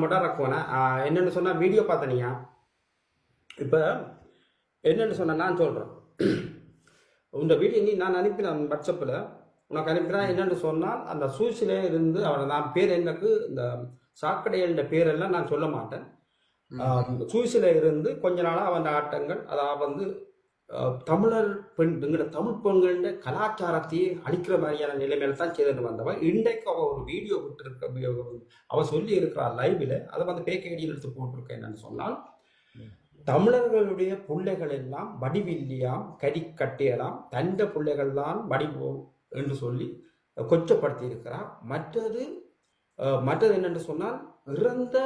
மட்டும் ரக்குவேன். என்னென்னு சொன்னால் வீடியோ பார்த்தனியா இப்போ என்னென்னு சொன்ன நான் சொல்கிறேன். உங்கள் வீடியோ நீ நான் அனுப்பினேன் வாட்ஸ்அப்பில் உனக்கு அனுப்பினா என்னென்னு சொன்னால் அந்த சூழ்ச்சியிலே இருந்து அவனை நான் பேர் எனக்கு இந்த சாக்கடையோட பேரெல்லாம் நான் சொல்ல மாட்டேன். சூழ்ச்சியில இருந்து கொஞ்ச நாளாக அவன் ஆட்டங்கள் அதாவது வந்து தமிழர் பெண்கிற தமிழ் பெண்கள கலாச்சாரத்தையே அழிக்கிற மாதிரியான நிலைமையில தான் செய்துட்டு வந்தவன். இன்றைக்கு அவ ஒரு வீடியோ விட்டு அவ சொல்லி இருக்கிறாள் லைவ்ல, அதை வந்து பேக்கடியில் எடுத்து போட்டிருக்க. என்னன்னு சொன்னால் தமிழர்களுடைய பிள்ளைகள் எல்லாம் வடிவில்லியாம் கறி கட்டியலாம், தந்த பிள்ளைகள் தான் வடிவோ என்று சொல்லி கொச்சப்படுத்தி இருக்கிறார். மற்றது என்னென்று சொன்னால் இறந்த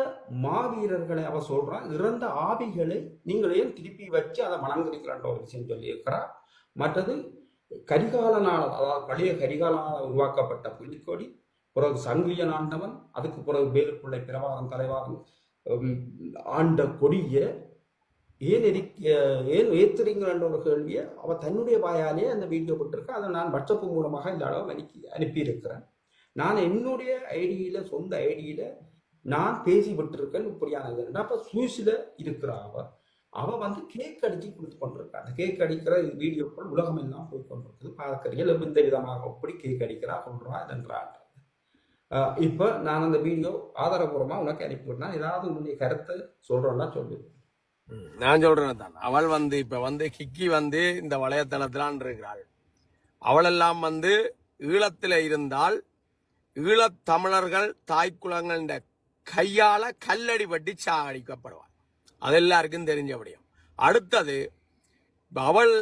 மாவீரர்களை அவ சொல்றான், இறந்த ஆவிகளை நீங்களே திருப்பி வச்சு அதை வணங்குறீங்களான்ற ஒரு விஷயம் சொல்லி இருக்கிறார். மற்றது கரிகாலனால், அதாவது பழைய கரிகாலனால் உருவாக்கப்பட்ட புலிக்கொடி, பிறகு சங்கிலியன் ஆண்டவன், அதுக்கு பிறகு வேலுப்பிள்ளை பிரபாகரன் தலைவாரன் ஆண்ட கொடியை ஏன் ஏத்துறீங்கன்ற ஒரு கேள்வியை அவ தன்னுடைய வாயாலே அந்த வீடியோ போட்டிருக்க. அதை நான் வாட்ஸ்அப் மூலமாக இந்த அளவு அனுப்பியிருக்கிறேன். நான் என்னுடைய ஐடியில சொந்த ஐடியில நான் பேசி விட்டுருக்கேன். இப்படியானது அப்ப சூசில இருக்கிற அவ வந்து கேக் அடிச்சு கொடுத்து கொண்டிருக்கா. அந்த கேக் அடிக்கிற வீடியோக்கள் உலகம் எல்லாம் போய் கொண்டிருக்குது. பார்க்கறியல் இந்த விதமாக எப்படி கேக் அடிக்கிறா கொள்றா இதன்றான். இப்ப நான் அந்த வீடியோ ஆதாரபூர்வமா உனக்கு அனுப்பிவிட்டேன். ஏதாவது உன்னுடைய கருத்தை சொல்றோம்னா சொல்லு. நான் சொல்றேன் தான். அவள் வந்து இப்ப வந்து கிக்கி வந்து இந்த வலையத்தளத்திலான் இருக்கிறாள். அவளெல்லாம் வந்து ஈழத்துல இருந்தால் ஈழத்தமிழர்கள் தாய்க்குளங்கள் கையால கல்லடிபட்டு சாகடிக்கப்படுவார். அது எல்லாருக்கும் தெரிஞ்சபடியும். அடுத்தது அவள்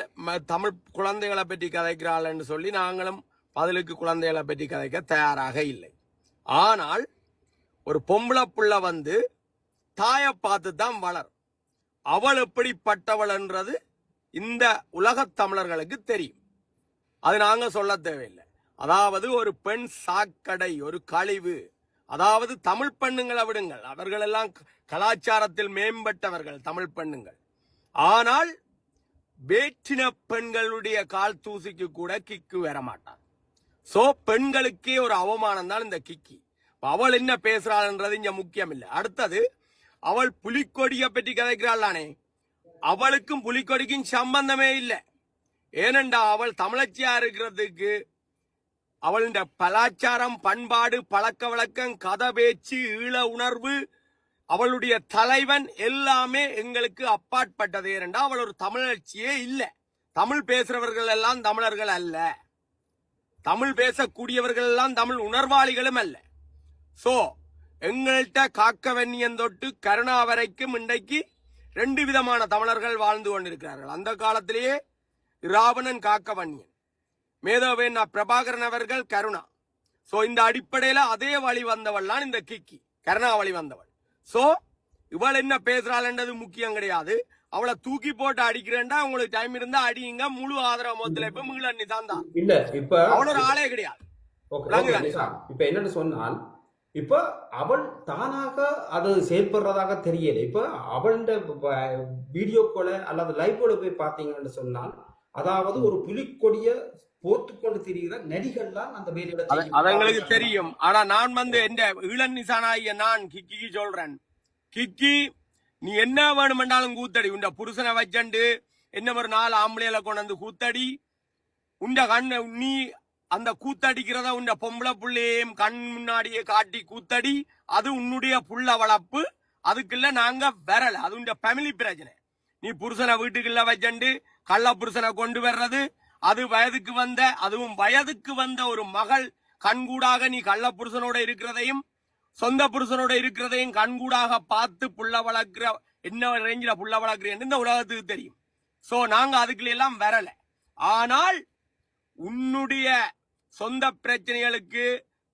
தமிழ் குழந்தைகளை பற்றி கதைக்கிறாள் என்று சொல்லி நாங்களும் பதிலுக்கு குழந்தைகளை பற்றி கதைக்க தயாராக இல்லை. ஆனால் ஒரு பொம்பளை புள்ள வந்து தாயை பார்த்து தான் வளர். அவள் எப்படிப்பட்டவள் என்றது இந்த உலகத் தமிழர்களுக்கு தெரியும். அது நாங்க சொல்ல தேவையில்லை. அதாவது ஒரு பெண் சாக்கடை, ஒரு கழிவு. அதாவது தமிழ் பெண்ணுங்களை விடுங்கள், அவர்கள் எல்லாம் கலாச்சாரத்தில் மேம்பட்டவர்கள் தமிழ் பெண்ணுங்கள். ஆனால் வேற்றின பெண்களுடைய கால் தூசிக்கு கூட கிக்கு வர மாட்டார். சோ பெண்களுக்கே ஒரு அவமானம் தான் இந்த கிக்கி. அவள் என்ன பேசுறாள்ன்றது இங்க முக்கியம் இல்லை. அடுத்தது அவள் புலிக்கொடியை பற்றி கதைக்கிறாளானே, அவளுக்கும் புலிக்கொடிக்கும் சம்பந்தமே இல்லை. ஏனென்றா அவள் தமிழச்சியா இருக்கிறதுக்கு அவளுடைய கலாச்சாரம், பண்பாடு, பழக்க வழக்கம், கதை பேச்சு, ஈழ உணர்வு, அவளுடைய தலைவன் எல்லாமே எங்களுக்கு அப்பாற்பட்டது. ஏனென்றா அவள் ஒரு தமிழச்சியே இல்லை. தமிழ் பேசுறவர்கள் எல்லாம் தமிழர்கள் அல்ல, தமிழ் பேசக்கூடியவர்கள் எல்லாம் தமிழ் உணர்வாளிகளும் அல்ல. சோ எங்கள்கிட்ட காக்கவன்னியன் தொட்டு கருணா வரைக்கும் இன்றைக்கு 2 விதமான தமிழர்கள் வாழ்ந்து கொண்டிருக்கிறார்கள். அந்த காலத்திலேயே ராவணன் காக்கவன்னியன், மேதோவேன் பிரபாகரன் அவர்கள் கருணா. சோ இந்த அடிப்படையில அதே வழி வந்தவள்லாம் இந்த கிக்கி, கருணா வழி வந்தவள். சோ இவள் என்ன பேசுறாள்ன்றது முக்கியம் கிடையாது. அவளை தூக்கி போட்டு அடிக்கிறேன்டா, உங்களுக்கு டைம் இருந்தா அடியுங்க. முழு ஆதரவு மொத்தல இப்ப மீளண்ணி தான் தான் இல்ல. இப்ப அவள் ஒரு ஆளே கிடையாது. இப்ப என்னன்னு சொன்னால், இப்ப அவள் தானாக அது செயல்படுறதாக தெரியல. இப்ப அவளோட வீடியோக்களை அல்லது லைவ்ல போய் பாத்தீங்கன்னு சொன்னால், அதாவது ஒரு புலிக்கொடிய போட்டுக்கொண்டு திரிகிற நடிகர்லாம் அந்த வேலையில அது எங்களுக்கு தெரியும். ஆனா நான் வந்து எந்த ஈழன் நிசானாகிய நான் கிக்கி சொல்றேன், கிக்கி நீ என்ன வேணுமென்றாலும் கூத்தடி. உண்ட புருஷனை வச்சண்டு என்ன ஒரு 4 ஆம்பளையில கொண்டு வந்து கூத்தடி. உண்ட கண்ணு நீ அந்த கூத்தடிக்கிறத உண்ட பொம்பளை புள்ளையும் கண் முன்னாடியே காட்டி கூத்தடி. அது உன்னுடைய புள்ள வளர்ப்பு, அதுக்குள்ள நாங்க வரல. அது உண்ட ஃபேமிலி பிரச்சனை. நீ புருஷனை வீட்டுக்குள்ள வச்சண்டு கள்ள புருஷனை கொண்டு வர்றது, அது அதுவும் வயதுக்கு வந்த ஒரு மகள் கண்கூடாக நீ கள்ள புருஷனோட இருக்கிறதையும் சொந்த புருஷனோட இருக்கிறதையும் கண்கூடாக பார்த்து புள்ள வளர்க்கிற என்ன ரேஞ்சில புள்ள வளர்க்கிறேன் இந்த உலகத்துக்கு தெரியும். சோ நாங்க அதுக்குள்ள எல்லாம் வரல. ஆனால் உன்னுடைய சொந்த பிரச்சனைகளுக்கு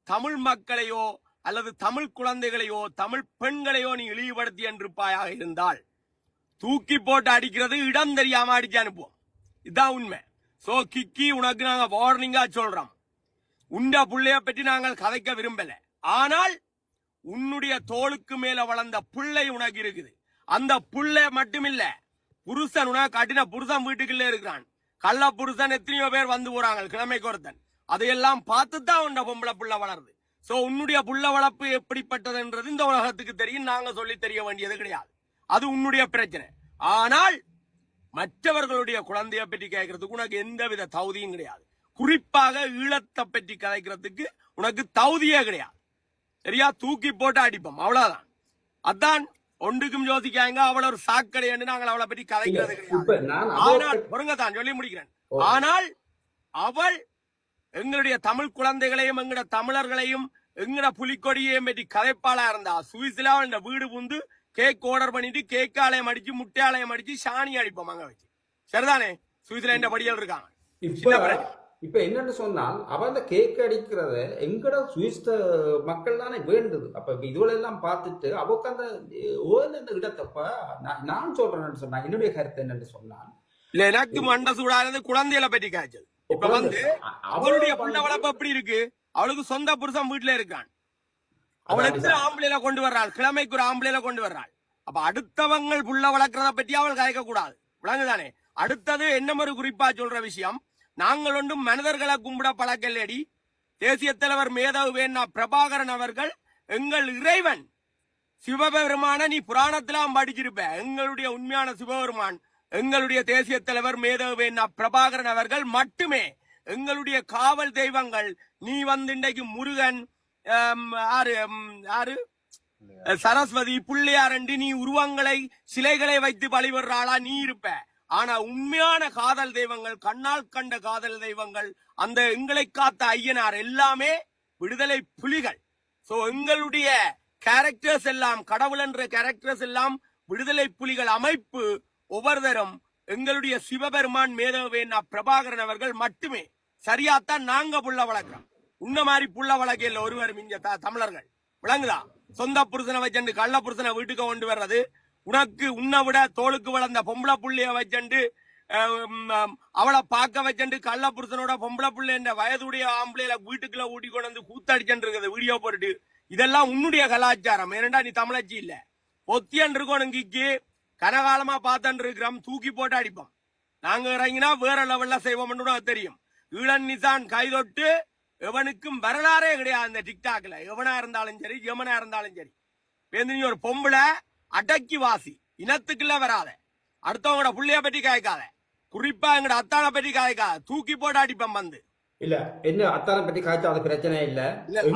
தமிழ் மக்களையோ அல்லது தமிழ் குழந்தைகளையோ தமிழ் பெண்களையோ நீ இழிவுபடுத்தி என்றிருப்பாயாக இருந்தால் தூக்கி போட்டு அடிக்கிறது இடம் தெரியாம அடிச்சு அனுப்புவோம். இதுதான் உண்மை. சோ கிக்கி, உனக்கு நாங்க வார்னிங்கா சொல்றோம். உண்ட புள்ளைய பற்றி நாங்கள் கதைக்க விரும்பல. ஆனால் உன்னுடைய தோளுக்கு மேல வளர்ந்த புள்ளை உனக்கு இருக்குது. அந்த புள்ளை மட்டுமில்ல, புருஷன் உனக்கு கட்டின புருஷன் வீட்டுக்குள்ளே இருக்கிறான். கள்ள புருஷன் எத்தனையோ பேர் வந்து போறாங்க கிழமைக்கு ஒருத்தன். அதையெல்லாம் பார்த்துதான் உண்ட பொம்பளை புள்ள வளருது. சோ உன்னுடைய புள்ள வளர்ப்பு எப்படிப்பட்டதுன்றது இந்த உலகத்துக்கு தெரியும், நாங்க சொல்லி தெரிய வேண்டியது கிடையாது. அது உன்னுடைய பிரச்சனை. ஆனால் மற்றவர்களுடைய குழந்தைய பற்றி கேட்கறதுக்கு உனக்கு எந்தவித தகுதியும் கிடையாது. குறிப்பாக ஈழத்தை பற்றி கதைக்கிறதுக்கு உனக்கு தகுதியே கிடையாது. சரியா? தூக்கி போட்டு அடிப்போம், அவ்வளவுதான். அதான் ஒன்றுக்கும் யோசிக்காங்க. அவள் ஒரு சாக்கடைன்னு நாங்கள் அவளை பற்றி கதைக்கிறது கிடையாது. ஆனால் பொருங்க தான் சொல்லி முடிக்கிறேன். ஆனால் அவள் எங்களுடைய தமிழ் குழந்தைகளையும் எங்கட தமிழர்களையும் எங்கட புலிக்கொடியையும் பற்றி கதைப்பாளா இருந்தா சுவிஸ்ல அவன் வீடு புந்து கேக் ஆர்டர் பண்ணிட்டு கேக் ஆலயம் அடிச்சு முட்டை ஆலயம் அடிச்சு சாணி அடிப்போம் அங்க வச்சு. சரிதானே? சுவிஸ்ல இந்த படிகள் இருக்காங்க. இப்ப என்னன்னு சொன்னால் அவ அந்த கேக் அடிக்கிறத எங்கட சுவிஸ் மக்கள் தானே வேண்டுது. அப்ப இதுல எல்லாம் பார்த்துட்டு அவக்கு அந்த இந்த இடத்தப்ப நான் சொல்றேன்னு சொன்னா என்னுடைய கருத்து என்னன்னு சொன்னான், இல்ல எனக்கு மண்ட சூடானது குழந்தைகளை பற்றி காய்ச்சல். இப்ப வந்து அவளுடைய புள்ள வளர்ப்பு எப்படி இருக்கு? அவளுக்கு சொந்த புருஷன் வீட்டுல இருக்கான். அவள் எத்தனை ஆம்பளையில கொண்டு வர்றாள், கிழமைக்கு ஒரு ஆம்பளையில கொண்டு வர்றாள். அப்ப அடுத்தவங்க புள்ள வளர்க்கறத பற்றி அவள் கதைக்க கூடாது. விளங்குதானே? அடுத்தது என்ன ஒரு குறிப்பா சொல்ற விஷயம், நாங்கள் ஒன்றும் மனிதர்களை கும்பிட பழக்கல்லடி. தேசிய தலைவர் மேதகு வேணா பிரபாகரன் அவர்கள் எங்கள் இறைவன் சிவபெருமான நீ புராணத்திலாம் படிச்சிருப்ப. எங்களுடைய உண்மையான சிவபெருமான் எங்களுடைய தேசிய தலைவர் மேதகு வேணா பிரபாகரன் அவர்கள் மட்டுமே எங்களுடைய காவல் தெய்வங்கள். நீ வந்து இன்றைக்கு முருகன், சரஸ்வதி, பிள்ளையார் என்று நீ உருவங்களை சிலைகளை வைத்து வழிபடுறாளா நீ இருப்ப. ஆனா உண்மையான காதல் தெய்வங்கள், கண்ணால் கண்ட காதல் தெய்வங்கள், அந்த எங்களை காத்த ஐயனார் எல்லாமே விடுதலை புலிகள். சோ எங்களுடைய கேரக்டர்ஸ் எல்லாம், கடவுள் என்ற கேரக்டர்ஸ் எல்லாம் விடுதலை புலிகள் அமைப்பு. ஒவ்வொருத்தரும் எங்களுடைய சிவபெருமான் மேதவேனா பிரபாகரன் அவர்கள் மட்டுமே. சரியாத்தான் நாங்க புள்ள வளர்க்கிறோம். உன்ன மாதிரி புள்ள வளர்க்கல ஒருவரும் இங்க தமிழர்கள். விளங்குதா? சொந்த புருஷனை வச்சு கள்ள புருஷனை வீட்டுக்கு கொண்டு வர்றது, உனக்கு உன்னை விட தோளுக்கு வளர்ந்த பொம்பளை புள்ளைய வச்சு அவளை பார்க்க வச்சு கள்ள புருஷனோட பொம்பளை புள்ளை என்ற வயதுடைய ஆம்பளையில வீட்டுக்குள்ள ஊட்டி கொண்டு வந்து கூத்தடிச்சுட்டு இருக்குது வீடியோ போட்டு. இதெல்லாம் உன்னுடைய கலாச்சாரம். ஏனண்டா நீ தமிழச்சி இல்ல. பொத்தியன் இருக்கோனுங்கிக்கு கனகாலமா பார்த்துட்டு இருக்கிறோம். தூக்கி போட்டு அடிப்போம். நாங்க இறங்கினா வேற லெவல்ல செய்வோம்னு தெரியும். ஈழன் நிசான் கைதொட்டு எவனுக்கும் வரலாறே கிடையாது இந்த டிக்டாக்ல. எவனா இருந்தாலும் சரி, எமனா இருந்தாலும் சரி. நீ ஒரு பொம்பளை அடக்கி வாசி, இனத்துக்குள்ள வராத, அடுத்தவங்களோட புள்ளைய பற்றி காய்க்காத, குறிப்பா எங்கட அத்தானை பற்றி காய்க்காத, தூக்கி போட்டு அடிப்பம் வந்து. இல்ல என்ன அத்தானை பற்றி காய்ச்சா அது பிரச்சனை இல்ல.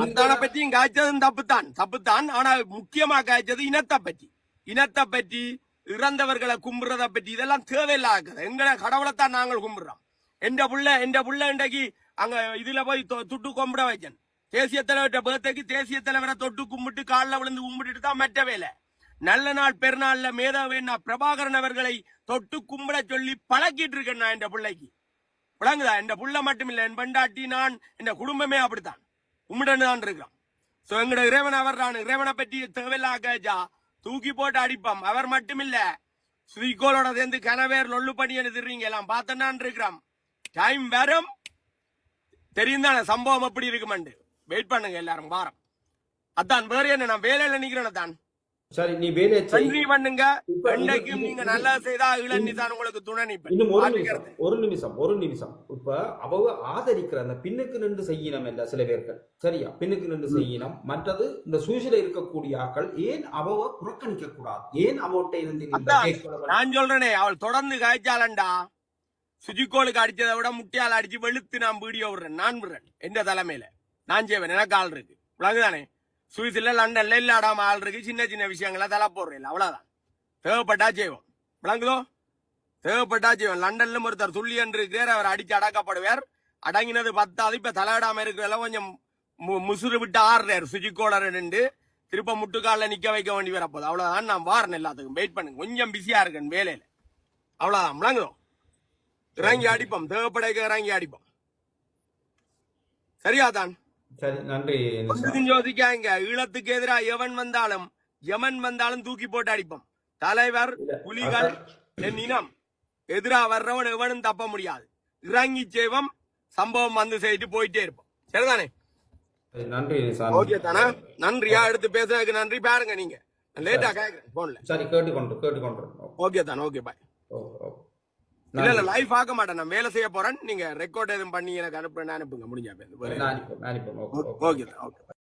அத்தானை பற்றியும் காய்ச்சதும் தப்புத்தான். ஆனா முக்கியமா காய்ச்சது இனத்தை பற்றி இறந்தவர்களை கும்பிடுறத பற்றி. இதெல்லாம் தேவையில்லாத. எங்களை கடவுளைத்தான் நாங்கள் கும்பிடுறோம். எந்த புள்ள இன்றைக்கு அங்க இதுல போய் துட்டு கும்பிட வச்சேன். தேசிய தலைவர்கிட்ட பேர்த்தைக்கு தேசிய தலைவரை தொட்டு கும்பிட்டு காலில் விழுந்து கும்பிட்டு தான் மற்ற வேலை. நல்ல நாள் பெருநாள்ல மேதாவேனா பிரபாகரன் அவர்களை தொட்டு கும்பிட சொல்லி பழக்கிட்டு இருக்கேன் நான் என் பிள்ளைக்கு. விளங்குதா? என் புள்ள மட்டும் இல்ல, என் பண்டாட்டி, நான், என் குடும்பமே அப்படித்தான் கும்பிட்டு தான் இருக்கிறோம். சோ எங்கட இறைவன் அவர் தான். இறைவனை பற்றி தேவையில்லாக்கா தூக்கி போட்டு அடிப்போம். அவர் மட்டும் இல்ல, ஸ்ரீகோலோட சேர்ந்து கனவேர் லொல்லு பண்ணி எழுதுறீங்க எல்லாம் பார்த்தேன்னு இருக்கிறோம். டைம் வரும் தெரியும் தானே சம்பவம் எப்படி இருக்குமெண்டு. வெயிட் பண்ணுங்க எல்லாரும் வாரம். அதான் வேற என்ன, நான் வேலையில நிக்கிறேன் தான். சரி, நீ வேலையை நன்றி பண்ணுங்க. இன்னைக்கும் நீங்க நல்லா செய்தா இளநிதான் உங்களுக்கு துணை நிற்பேன். இன்னும் ஒரு நிமிஷம். இப்ப அவ ஆதரிக்கிற அந்த பின்னுக்கு நின்று செய்யணும் இல்ல சில பேர்கள். சரியா? பின்னுக்கு நின்று செய்யணும். மற்றது இந்த சூழ்ச்சியில இருக்கக்கூடிய ஆக்கள் ஏன் அவ புறக்கணிக்க கூடாது? ஏன் அவட்ட இருந்து நான் சொல்றேனே, அவள் தொடர்ந்து காய்ச்சாலண்டா சுஜிக்கோளுக்கு அடிச்சதை விட முட்டியால் அடிச்சு வெளுத்து நான் வீடியோ விடுறேன். நான் விடுறேன் எந்த தலைமையில நான் செய்வேன். எனக்கு ஆள் இருக்கு. விளங்குதானே? சுவிஸ்ல லண்டன்ல இல்லாடாம ஆள் இருக்கு. சின்ன சின்ன விஷயங்கள தலை போடுறேன். அவ்வளவுதான். தேவைப்பட்டா செய்வோம். விளங்குதோ? தேவைப்பட்டா செய்வோம். லண்டன்ல ஒருத்தர் துல்லியன் இருக்கிறார். அவர் அடிச்சு அடக்கப்படுவார். அடங்கினது 10. இப்ப தலையிடாம இருக்கிறதெல்லாம் கொஞ்சம் முசுறு விட்டு ஆடுறாரு. சுஜிக்கோளர் திருப்ப முட்டுக்கால நிக்க வைக்க வேண்டி வரப்போது. அவ்வளவுதான். நான் வாரேன். எல்லாத்துக்கும் வெயிட் பண்ணுங்க. கொஞ்சம் பிஸியா இருக்கேன் வேலையில. அவ்வளவுதான். விளங்குதோ? இறங்கி அடிப்போம். தேவைப்படைக்க இறங்கி அடிப்போம். சரியாதான்? சரி, நன்றி. யோசிக்காங்க. ஈழத்துக்கு எதிராக எவன் வந்தாலும் தூக்கி போட்டு அடிப்போம். தலைவர் புலிகள் என் இனம் எதிரா வர்றவன் எவனும் தப்ப முடியாது. இறங்கி செய்வோம். சம்பவம் வந்து செய்துட்டு போயிட்டே இருப்போம். சரிதானே? நன்றி. ஓகே தானே? நன்றியா எடுத்து பேசுறதுக்கு நன்றி. பாருங்க நீங்க லேட்டா கேக்குறேன் போன்ல. சரி, கேட்டுக்கொண்டு. ஓகே தானே? Okay bye. இல்ல லைவ் பார்க்க மாட்டேன். நான் வேலை செய்ய போறேன். நீங்க ரெக்கார்ட் எதுவும் பண்ணி எனக்கு அனுப்புங்க. முடிஞ்சா அனுப்புங்க. ஓகே.